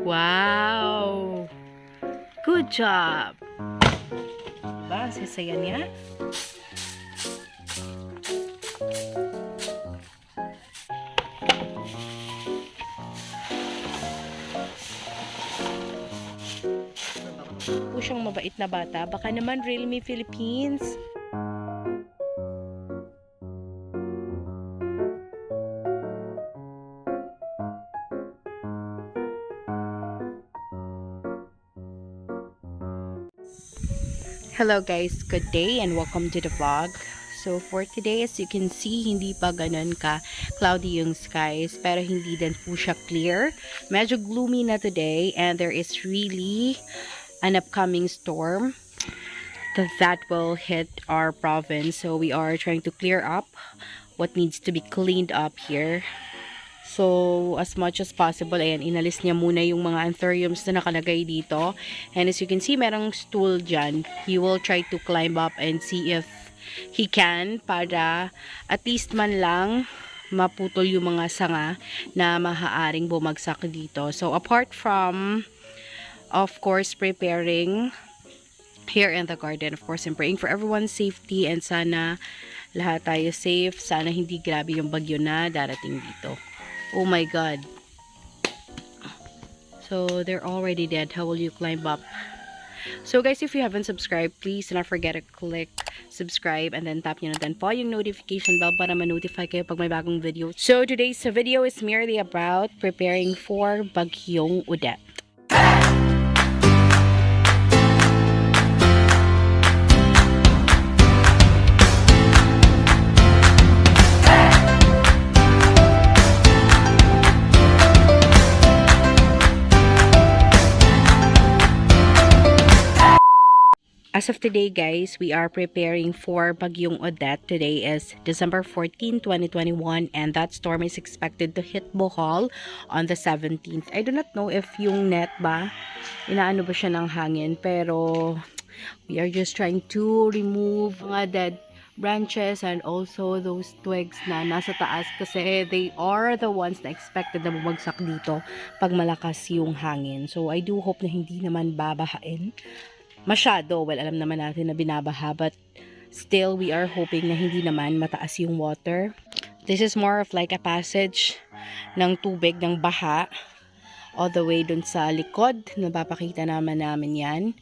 Wow! Good job! Diba? Ang sasaya niya. Po siyang mabait na bata. Baka naman Real Me Philippines. Hello guys, good day and welcome to the vlog. So for today, as you can see, hindi pa ganun ka cloudy yung skies, pero hindi din po siya clear. Medyo gloomy na today and there is really an upcoming storm that will hit our province. So we are trying to clear up what needs to be cleaned up here. So, as much as possible, ayan, inalis niya muna yung mga anthuriums na nakalagay dito. And as you can see, merong stool dyan. He will try to climb up and see if he can para at least man lang maputol yung mga sanga na maaaring bumagsak dito. So, apart from, of course, preparing here in the garden, of course, I'm praying for everyone's safety and sana lahat tayo safe. Sana hindi grabe yung bagyo na darating dito. Oh my god. So they're already dead. How will you climb up? So guys, if you haven't subscribed, please do not forget to click subscribe and then tap nyo na din po yung notification bell para ma-notify kayo pag may bagong video. So today's video is merely about preparing for Bagyong Odette. As of today guys, we are preparing for Bagyong Odette. Today is December 14, 2021 and that storm is expected to hit Bohol on the 17th. I do not know if yung net ba, inaano ba siya ng hangin, pero we are just trying to remove mga dead branches and also those twigs na nasa taas kasi they are the ones na expected na bumagsak dito pag malakas yung hangin. So I do hope na hindi naman babahain masyado. Well, alam naman natin na binabaha, but still we are hoping na hindi naman mataas yung water. This is more of like a passage ng tubig, ng baha all the way dun sa likod. Napapakita naman yan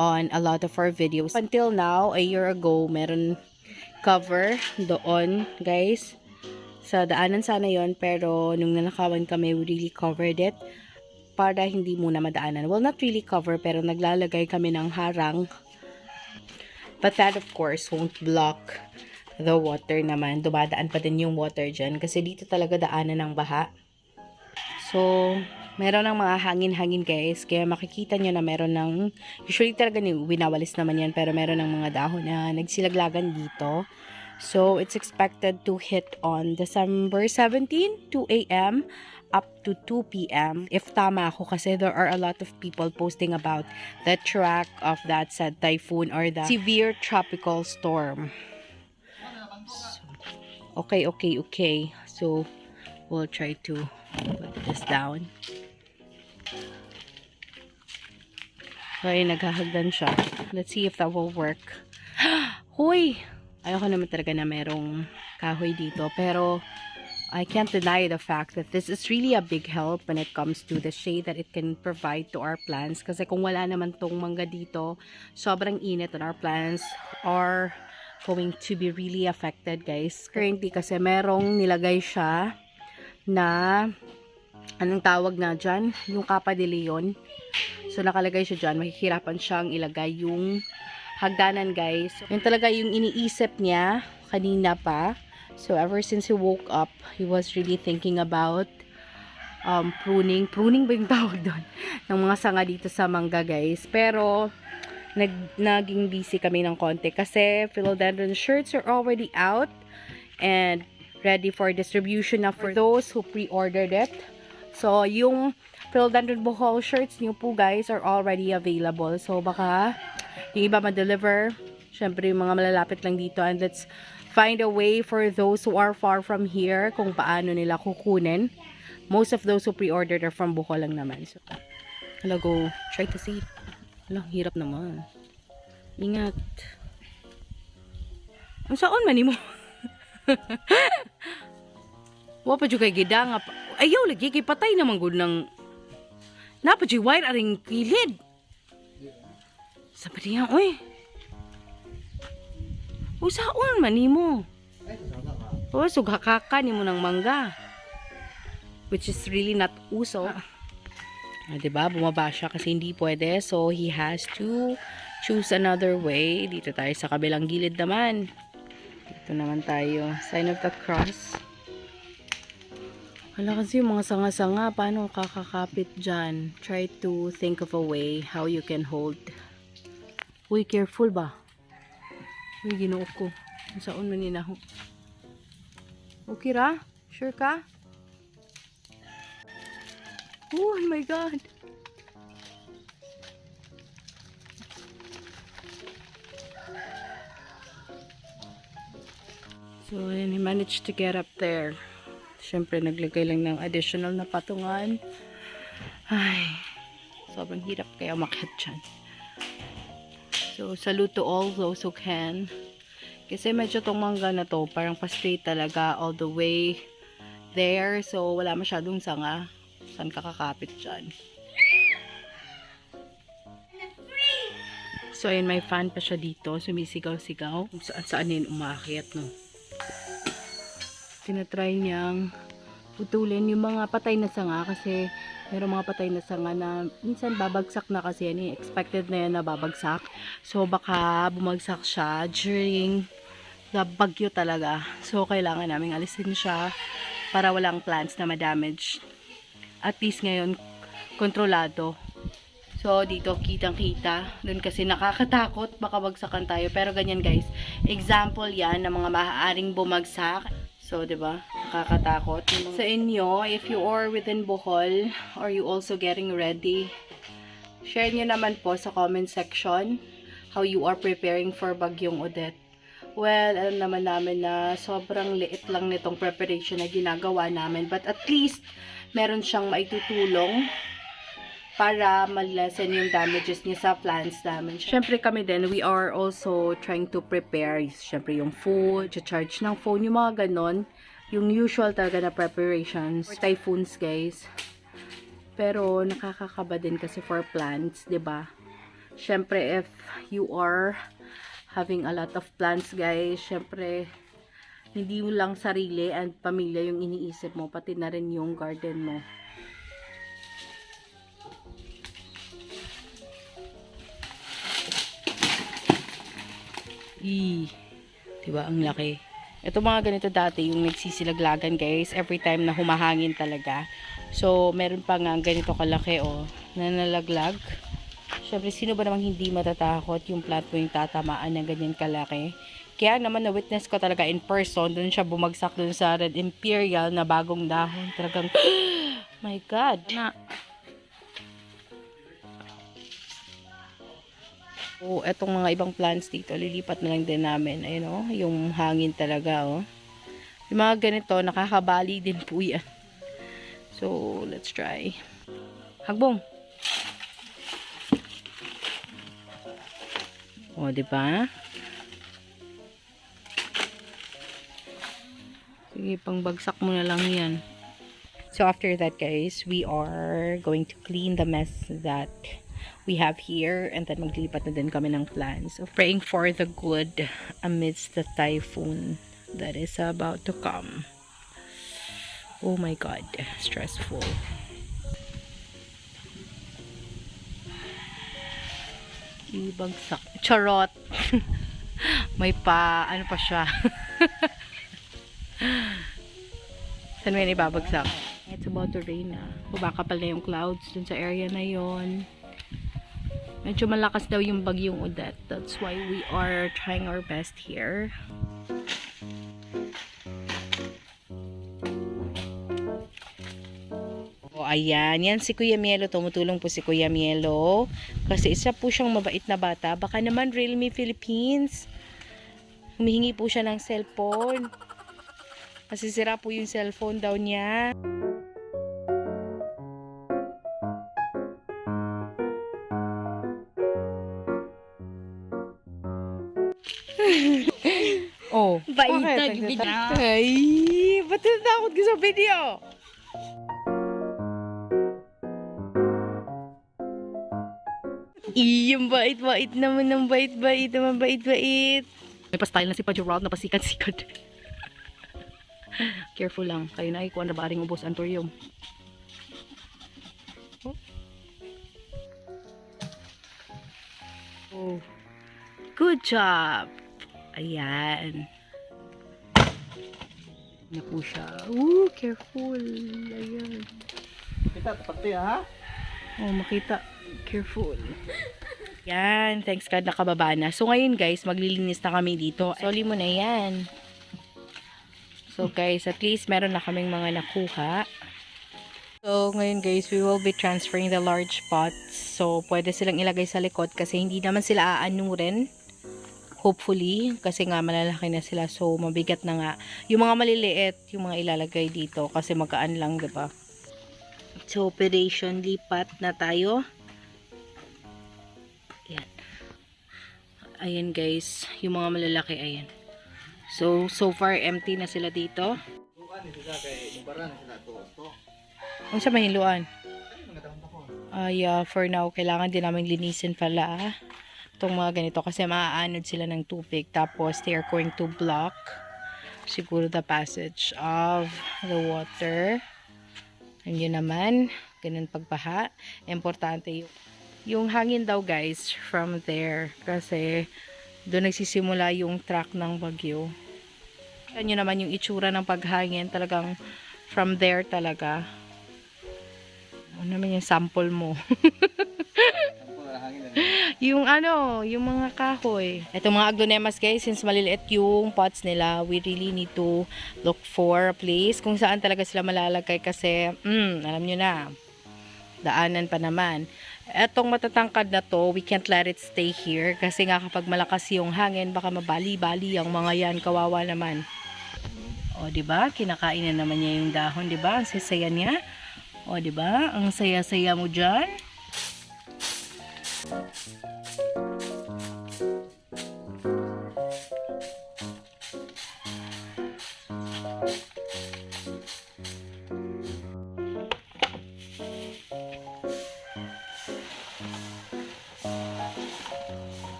on a lot of our videos. Until now, a year ago, meron cover doon, guys. Sa daanan sana yon, pero nung nanakawan kami, we really covered it para hindi muna madaanan. Well, not really cover, pero naglalagay kami ng harang. But that, of course, won't block the water naman. Dumadaan pa din yung water dyan kasi dito talaga daanan ng baha. So, meron ng mga hangin-hangin guys. Kaya makikita nyo na meron ng, usually talaga winawalis naman yan, pero meron ng mga dahon na nagsilaglagan dito. So, it's expected to hit on December 17, 2 a.m. up to 2 p.m. If tama ako kasi there are a lot of people posting about the track of that said typhoon or the severe tropical storm. So, okay. So, we'll try to put this down. Okay, naghahagdan siya. Let's see if that will work. Hoy! Ayoko naman talaga na merong kahoy dito, pero I can't deny the fact that this is really a big help when it comes to the shade that it can provide to our plants. Kasi kung wala naman tong mangga dito, sobrang init and our plants are going to be really affected, guys. Currently kasi merong nilagay siya na, anong tawag na dyan? Yung Capa de Leon. So nakalagay siya dyan, mahihirapan siyang ilagay yung hagdanan, guys. Yun talaga yung iniisip niya kanina pa. So, ever since he woke up, he was really thinking about pruning. Pruning ba yung tawag doon? Ng mga sanga dito sa mangga, guys. Pero, naging busy kami ng konti kasi Philodendron shirts are already out and ready for distribution na for those who pre-ordered it. So, yung Philodendron Bohol shirts niyo po, guys, are already available. So, baka yung iba ma-deliver Syempre, yung mga malalapit lang dito. And let's find a way for those who are far from here kung paano nila kukunin. Most of those who pre-ordered are from Bohol lang naman. So, hello, go. Try to see. Hello, hirap naman. Ingat. Ang saon man mo? Wapa dyan kay gidang. Ayaw, lagi kay patay naman gud ng... Napa dyan wire aring kilid. Sa diyan, oy. Usaon man mo. Oh, sugakaka ni mo ng mangga. Which is really not uso. Diba? Bumaba siya kasi hindi pwede. So, he has to choose another way. Dito tayo sa kabilang gilid naman. Dito naman tayo. Sign of the cross. Hala kasi yung mga sanga-sanga, paano kakakapit dyan? Try to think of a way how you can hold. Uy, careful ba? Uy, ginuok ko. Saan man ninaho? Okay ra? Sure ka? Oh my God! So, and he managed to get up there. Siyempre, naglagay lang ng additional na patungan. Ay, sobrang hirap kaya umakyat dyan. So, salute to all those who can. Kasi medyo tong mangga na to, parang pa-straight talaga all the way there. So, wala masyadong sanga. Saan kakakapit dyan? So, ayun, may fan pa siya dito. Sumisigaw-sigaw. Kung saan yun umakyat, no? Tinatry niyang putulin yung mga patay na sanga kasi mayroong mga patay na sanga na minsan babagsak na kasi yan. Expected na yan na babagsak. So, baka bumagsak siya during the bagyo talaga. So, kailangan namin alisin siya para walang plants na ma-damage. At least ngayon, kontrolado. So, dito kitang-kita. Doon kasi nakakatakot, baka bagsakan tayo. Pero ganyan guys, example yan ng mga maaaring bumagsak. So, diba? Nakakatakot. Sa inyo, if you are within Bohol, or you also getting ready, share nyo naman po sa comment section how you are preparing for Bagyong Odette. Well, alam naman namin na sobrang liit lang nitong preparation na ginagawa namin. But at least, meron siyang maitutulong para ma-lessen yung damages niya sa plants namin. Siyempre kami din, we are also trying to prepare, siyempre yung food, charge ng phone, yung mga ganon. Yung usual talaga na preparations for typhoons, guys. Pero nakakakaba din kasi for plants, 'di ba? Siyempre if you are having a lot of plants, guys, siyempre hindi mo lang sarili and pamilya yung iniisip mo, pati na rin yung garden mo. Diba, ang laki. Ito mga ganito dati, yung nagsisilaglagan guys, every time na humahangin talaga. So, meron pa nga ganito kalaki, oh, na nalaglag. Siyempre, sino ba namang hindi matatakot yung plant mo yung tatamaan ng ganyan kalaki? Kaya naman, na-witness ko talaga in person, dun siya bumagsak dun sa Red Imperial na bagong dahon. Talagang, my God, na... So, etong mga ibang plants dito, lilipat na lang din namin. Ayun, oh, yung hangin talaga, oh. Yung mga ganito, nakakabali din po yan. So, let's try. Hagbong. O, diba? Sige, pangbagsak mo na lang yan. So, after that, guys, we are going to clean the mess that we have here, and then maglilipat na din kami ng plants. So, praying for the good amidst the typhoon that is about to come. Oh my God, stressful. Ibagsak. Charot! May pa, ano pa siya? Saan may ibabagsak? It's about to rain na. Bumaka pala yung clouds dun sa area na yon. Medyo malakas daw yung Bagyong Odette. That's why we are trying our best here. O, ayan. Yan si Kuya Mielo. Tumutulong po si Kuya Mielo. Kasi isa po siyang mabait na bata. Baka naman Realme Philippines. Humihingi po siya ng cellphone. Masisira po yung cellphone daw niya. Oh, Baitag bina. Ay, ba't natakot ka sa video? Yung bait-bait naman ng bait-bait naman bait-bait. May pa-style na si Pajuralt na pasikat-sikat. Careful lang. Kayo na ikuha na ba rin ubos antorium. Oh. Good job. Ayan. Na po siya. Ooh, careful. Ayan. Kita tapat ha? Oh, makita. Careful. Yan. Thanks God nakababa na. So, ngayon guys, maglilinis na kami dito. Soli mo na yan. So, guys, at least meron na kaming mga nakuha. So, ngayon guys, we will be transferring the large pots. So, pwede silang ilagay sa likod kasi hindi naman sila aanurin. Hopefully, kasi nga malalaki na sila. So, mabigat na nga. Yung mga maliliit, yung mga ilalagay dito kasi magaan lang, diba? So, operation lipat na tayo. Ayan. Ayan guys, yung mga malalaki, ayan. So far, empty na sila dito. Ang sa mahiluan? Yeah, for now, kailangan din namin linisin pala itong mga ganito kasi maaanod sila ng tubig. Tapos, they are going to block siguro the passage of the water. And yun naman, ganun pagbaha. Importante yung hangin daw guys from there kasi doon nagsisimula yung track ng bagyo. Yan yun naman yung itsura ng paghangin, talagang from there talaga. Ano naman yung sample mo? Yung ano, yung mga kahoy. Ito mga aglonemas guys, since maliliit yung pots nila, we really need to look for a place kung saan talaga sila malalagay kasi, alam nyo na, daanan pa naman. Etong matatangkad na to, we can't let it stay here kasi nga kapag malakas yung hangin, baka mabali-bali ang mga yan, kawawa naman. O, diba? Kinakain na naman niya yung dahon, diba? Ang sasaya niya. O, diba? Ang saya-saya mo dyan.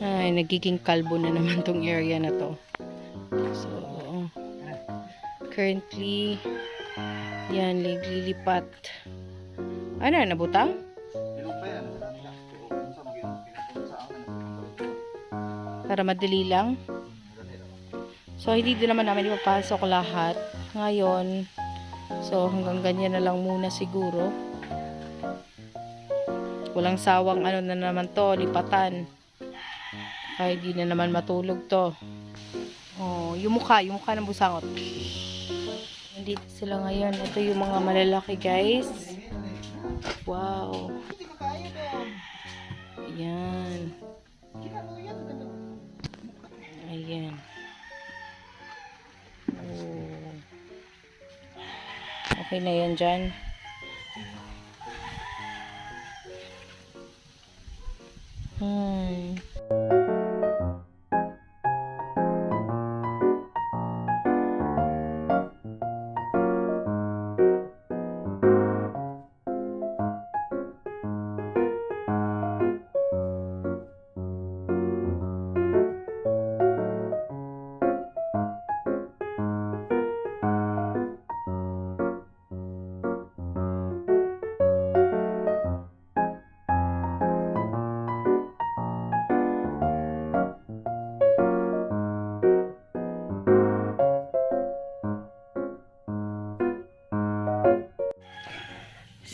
Ay, nagiging kalbo na naman tong area na to. So, currently, yan, naglilipat. Ano, nabutang? Para madali lang. So, hindi din naman namin ipapasok lahat. Ngayon, so, hanggang ganyan na lang muna siguro. Walang sawang ano na naman to, lipatan. Ay, di na naman matulog to. Oh, yung mukha ng busangot. Nandito sila ngayon. Ito yung mga malalaki, guys. Wow. Ayan. Ayan. Oh. Okay na yan dyan.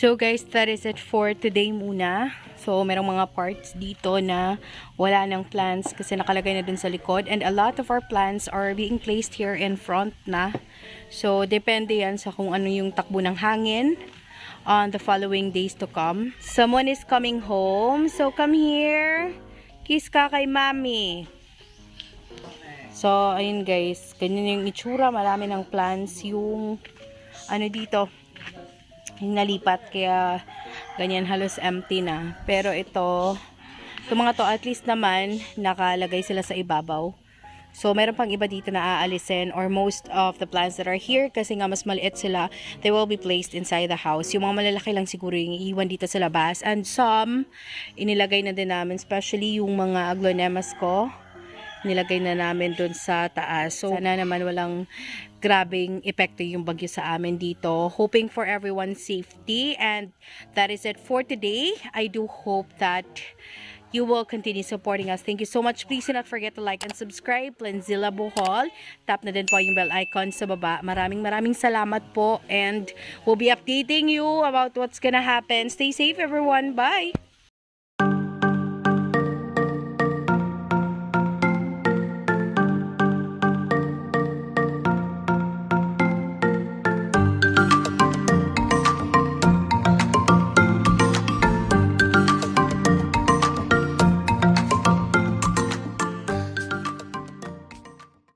So guys, that is it for today muna. So merong mga parts dito na wala ng plants kasi nakalagay na dun sa likod. And a lot of our plants are being placed here in front na. So depende yan sa kung ano yung takbo ng hangin on the following days to come. Someone is coming home. So come here. Kiss ka kay mami. So ayun guys, ganyan yung itsura. Marami ng plants yung ano dito. Yung nalipat kaya ganyan halos empty na. Pero itong mga to at least naman nakalagay sila sa ibabaw. So meron pang iba dito na aalisin or most of the plants that are here kasi nga mas maliit sila, they will be placed inside the house. Yung mga malalaki lang siguro yung iiwan dito sa labas. And some inilagay na din namin, especially yung mga aglonemas ko. Nilagay na namin dun sa taas. So, sana naman walang grabing epekto yung bagyo sa amin dito. Hoping for everyone's safety. And that is it for today. I do hope that you will continue supporting us. Thank you so much. Please do not forget to like and subscribe. PLANTZILLA BHL. Tap na din po yung bell icon sa baba. Maraming salamat po. And we'll be updating you about what's gonna happen. Stay safe everyone. Bye!